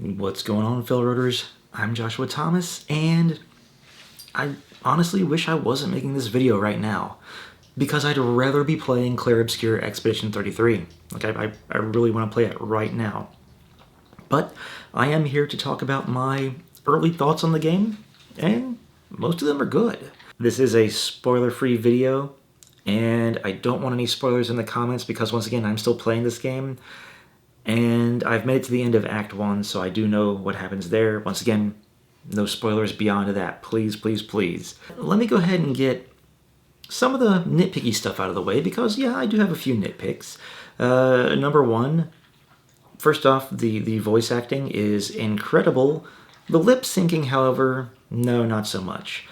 What's going on, Failroaders? I'm Joshua Thomas, and I honestly wish I wasn't making this video right now, because I'd rather be playing Clair Obscur Expedition 33. I really want to play it right now. But I am here to talk about my early thoughts on the game, and most of them are good. This is a spoiler-free video, and I don't want any spoilers in the comments because, once again, I'm still playing this game. And I've made it to the end of Act 1, so I do know what happens there. Once again, no spoilers beyond that. Please, please, please. Let me go ahead and get some of the nitpicky stuff out of the way, because, yeah, I do have a few nitpicks. Number one, first off, the voice acting is incredible. The lip syncing, however, no, not so much.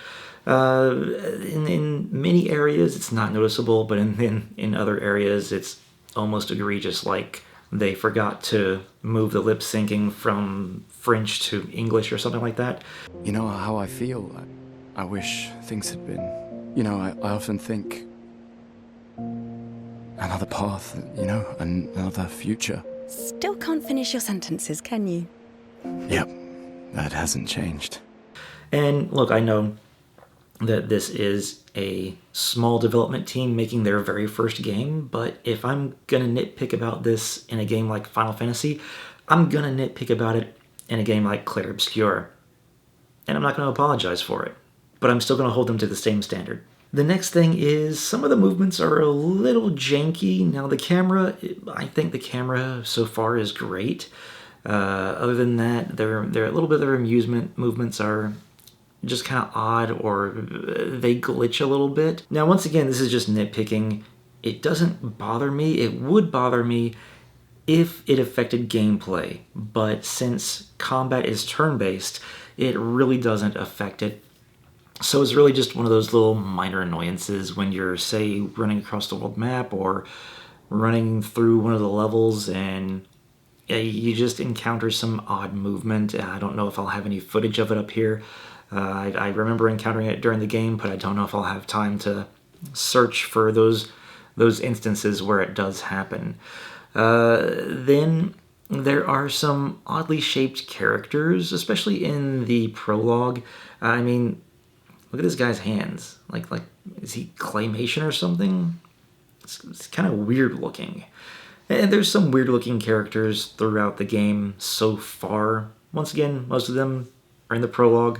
In many areas, it's not noticeable, but in other areas, it's almost egregious, like they forgot to move the lip syncing from French to English or something like that. You know how I feel? I wish things had been... You know, I often think... Another path, you know, another future. Still can't finish your sentences, can you? Yep, that hasn't changed. And look, I know that this is a small development team making their very first game, but if I'm gonna nitpick about this in a game like Final Fantasy, I'm gonna nitpick about it in a game like Clair Obscur. And I'm not gonna apologize for it, but I'm still gonna hold them to the same standard. The next thing is, some of the movements are a little janky. Now the camera, I think the camera so far is great. Other than that, they're a little bit of their movements are just kind of odd, or they glitch a little bit. Now, once again, this is just nitpicking. It doesn't bother me. It would bother me if it affected gameplay, but since combat is turn-based, it really doesn't affect it. So it's really just one of those little minor annoyances when you're, say, running across the world map or running through one of the levels and you just encounter some odd movement. I don't know if I'll have any footage of it up here. I remember encountering it during the game, but I don't know if I'll have time to search for those instances where it does happen. Then there are some oddly shaped characters, especially in the prologue. I mean, look at this guy's hands. Like is he claymation or something? It's kind of weird looking. And there's some weird looking characters throughout the game so far. Once again, most of them are in the prologue.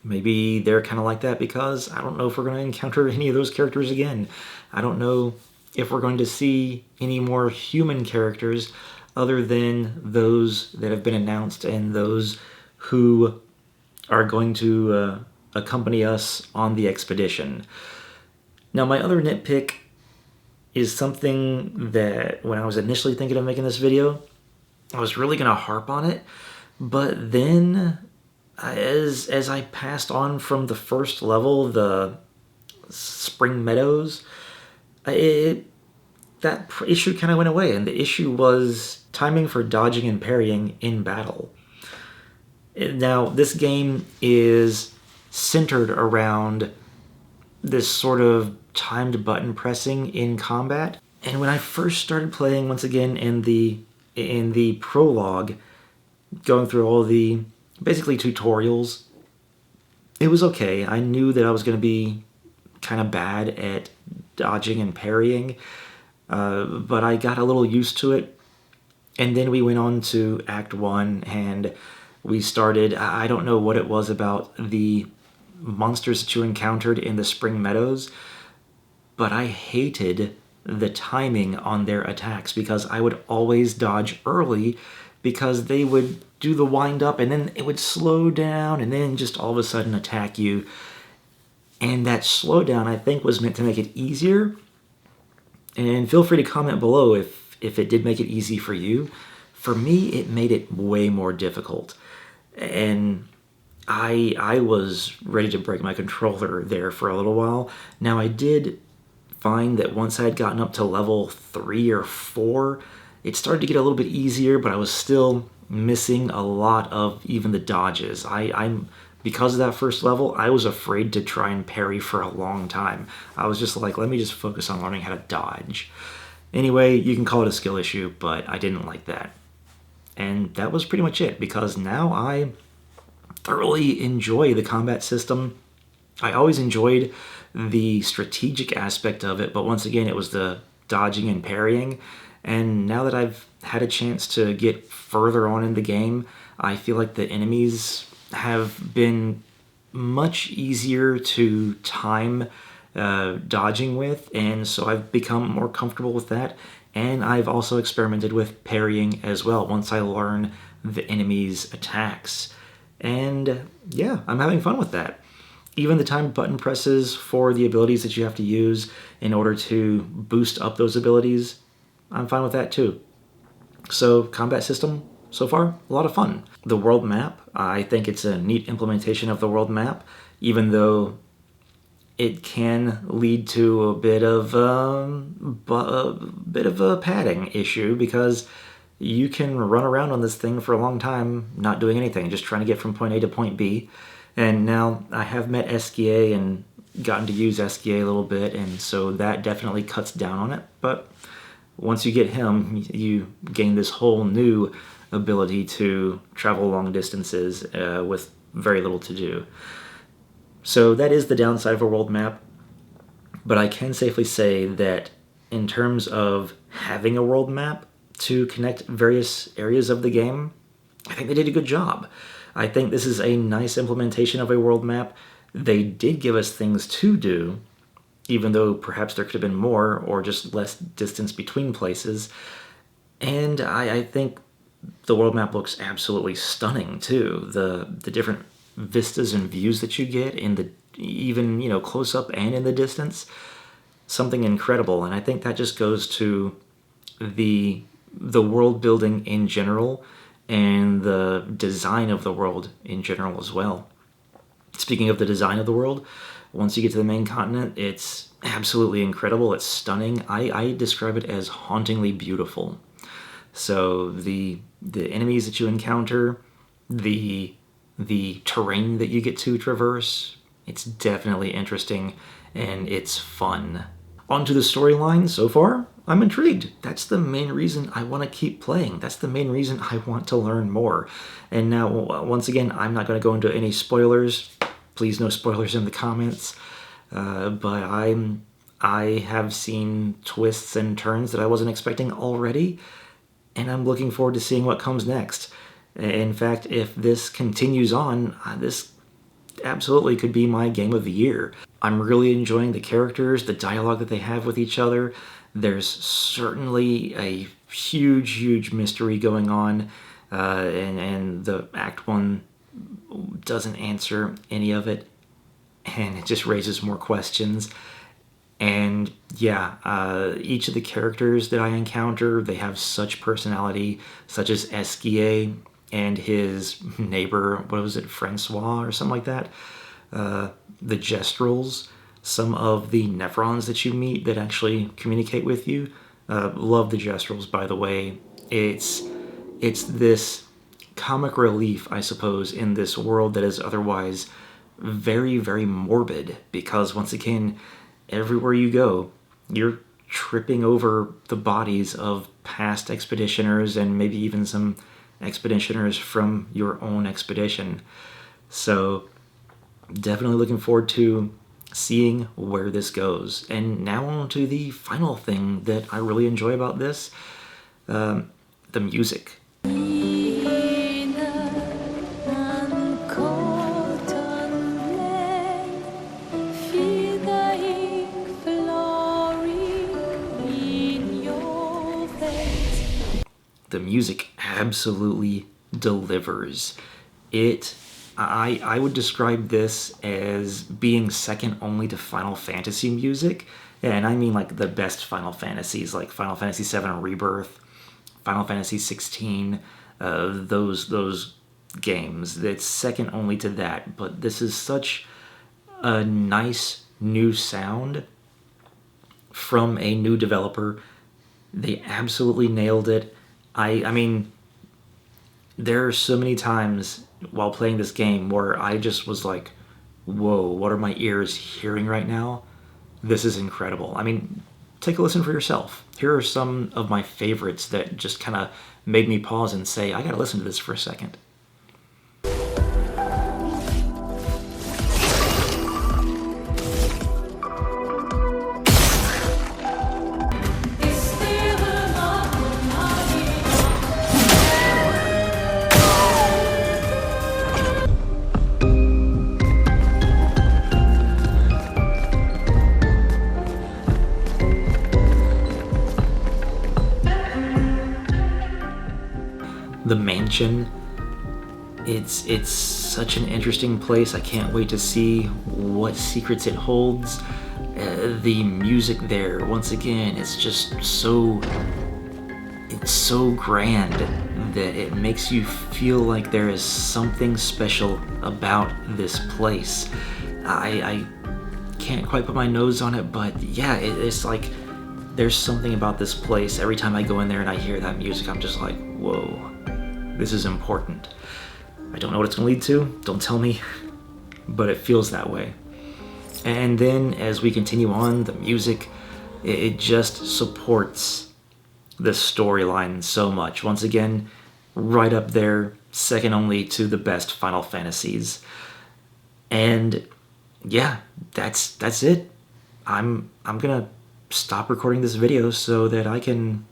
Maybe they're kind of like that because I don't know if we're going to encounter any of those characters again. I don't know if we're going to see any more human characters other than those that have been announced and those who are going to accompany us on the expedition. Now, my other nitpick is something that when I was initially thinking of making this video, I was really going to harp on it, but then as I passed on from the first level, the Spring Meadows, that issue kind of went away, and the issue was timing for dodging and parrying in battle. Now, this game is centered around this sort of timed button pressing in combat, and when I first started playing, once again in the prologue, going through all the basically tutorials, it was okay. I knew that I was going to be kind of bad at dodging and parrying, but I got a little used to it. And then we went on to Act 1, and we started, I don't know what it was about the monsters that you encountered in the Spring Meadows, but I hated the timing on their attacks because I would always dodge early because they would do the wind up and then it would slow down and then just all of a sudden attack you. And that slowdown, I think, was meant to make it easier. And feel free to comment below if it did make it easy for you. For me, it made it way more difficult. And I was ready to break my controller there for a little while. Now, I did find that once I had gotten up to level 3 or 4, it started to get a little bit easier, but I was still missing a lot of even the dodges. Because of that first level, I was afraid to try and parry for a long time. I was just like, let me just focus on learning how to dodge. Anyway, you can call it a skill issue, but I didn't like that. And that was pretty much it, because now I thoroughly enjoy the combat system. I always enjoyed the strategic aspect of it, but once again, it was the dodging and parrying. And now that I've had a chance to get further on in the game, I feel like the enemies have been much easier to time dodging with, and so I've become more comfortable with that. And I've also experimented with parrying as well once I learn the enemy's attacks. And yeah, I'm having fun with that. Even the timed button presses for the abilities that you have to use in order to boost up those abilities, I'm fine with that too. So combat system, so far, a lot of fun. The world map, I think it's a neat implementation of the world map, even though it can lead to a bit of a padding issue, because you can run around on this thing for a long time not doing anything, just trying to get from point A to point B. And now I have met Esquier and gotten to use Esquier a little bit, and so that definitely cuts down on it. But once you get him, you gain this whole new ability to travel long distances with very little to do. So that is the downside of a world map, but I can safely say that in terms of having a world map to connect various areas of the game, I think they did a good job. I think this is a nice implementation of a world map. They did give us things to do, even though perhaps there could have been more or just less distance between places. And I think the world map looks absolutely stunning too. The different vistas and views that you get in the even close up and in the distance, something incredible. And I think that just goes to the world building in general and the design of the world in general as well. Speaking of the design of the world, once you get to the main continent, it's absolutely incredible. It's stunning. I describe it as hauntingly beautiful. So the enemies that you encounter, the terrain that you get to traverse, it's definitely interesting and it's fun. Onto the storyline so far, I'm intrigued. That's the main reason I want to keep playing. That's the main reason I want to learn more. And now, once again, I'm not going to go into any spoilers. Please, no spoilers in the comments. But I have seen twists and turns that I wasn't expecting already, and I'm looking forward to seeing what comes next. In fact, if this continues on, this absolutely could be my game of the year. I'm really enjoying the characters, the dialogue that they have with each other. There's certainly a huge mystery going on, and the Act 1 doesn't answer any of it, and it just raises more questions. And yeah, each of the characters that I encounter, they have such personality, such as Esquier and his neighbor, what was it, Francois or something like that. The Gestrels, some of the Nephrons that you meet that actually communicate with you. Love the Gestrels, by the way. It's this comic relief, I suppose, in this world that is otherwise very morbid, because once again, everywhere you go, you're tripping over the bodies of past expeditioners and maybe even some expeditioners from your own expedition. So definitely looking forward to seeing where this goes. And now on to the final thing that I really enjoy about this, the music. The music absolutely delivers. I would describe this as being second only to Final Fantasy music, and I mean like the best Final Fantasies, like Final Fantasy VII Rebirth, Final Fantasy XVI, those games. It's second only to that, but this is such a nice new sound from a new developer. They absolutely nailed it. I mean, there are so many times while playing this game where I just was like, whoa, what are my ears hearing right now? This is incredible. I mean, take a listen for yourself. Here are some of my favorites that just kind of made me pause and say, I gotta listen to this for a second. The mansion, it's such an interesting place. I can't wait to see what secrets it holds. The music there, once again, it's just so grand that it makes you feel like there is something special about this place. I can't quite put my nose on it, but yeah, it's like there's something about this place. Every time I go in there and I hear that music, I'm just like, whoa. This is important. I don't know what it's going to lead to, don't tell me, but it feels that way. And then as we continue on, the music, it just supports the storyline so much. Once again, right up there, second only to the best Final Fantasies. And yeah, that's it. I'm gonna stop recording this video so that I can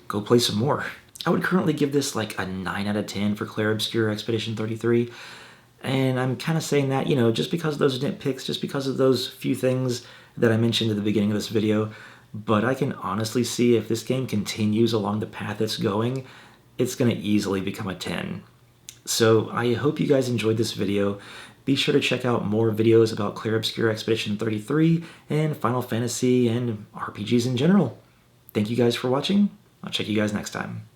go play some more. I would currently give this like a 9 out of 10 for Clair Obscur Expedition 33. And I'm kind of saying that, just because of those nitpicks, just because of those few things that I mentioned at the beginning of this video. But I can honestly see if this game continues along the path it's going, it's going to easily become a 10. So I hope you guys enjoyed this video. Be sure to check out more videos about Clair Obscur Expedition 33 and Final Fantasy and RPGs in general. Thank you guys for watching. I'll check you guys next time.